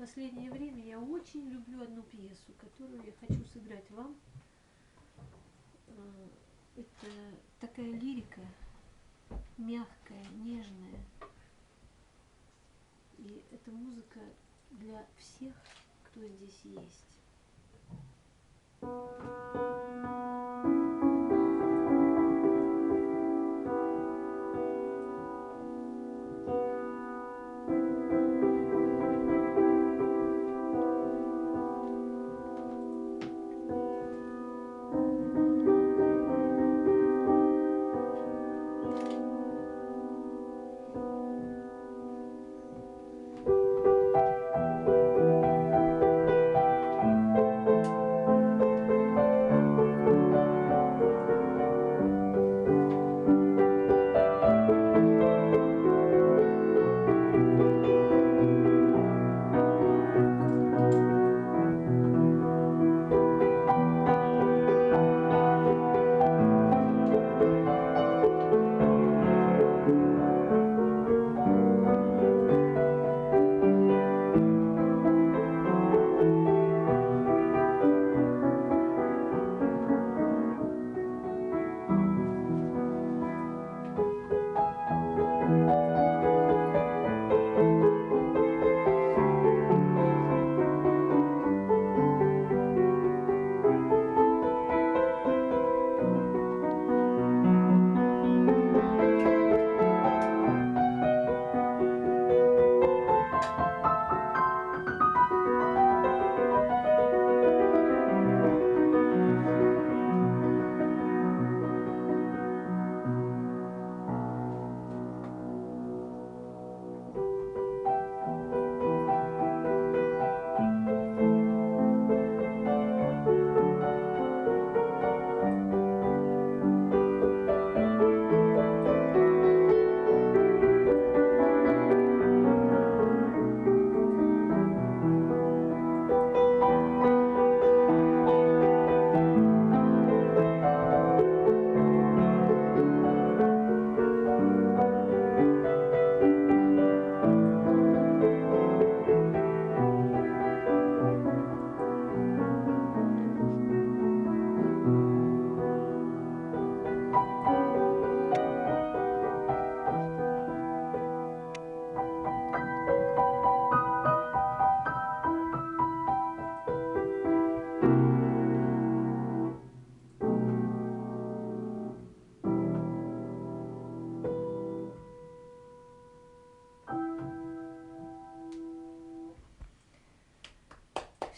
последнее время я очень люблю одну пьесу, которую я хочу сыграть вам. Это такая лирика, мягкая, нежная. И это музыка для всех, кто здесь есть.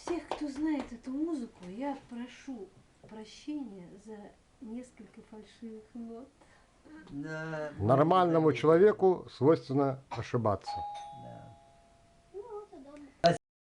Всех, кто знает эту музыку, я прошу прощения за несколько фальшивых нот. Нормальному человеку свойственно ошибаться.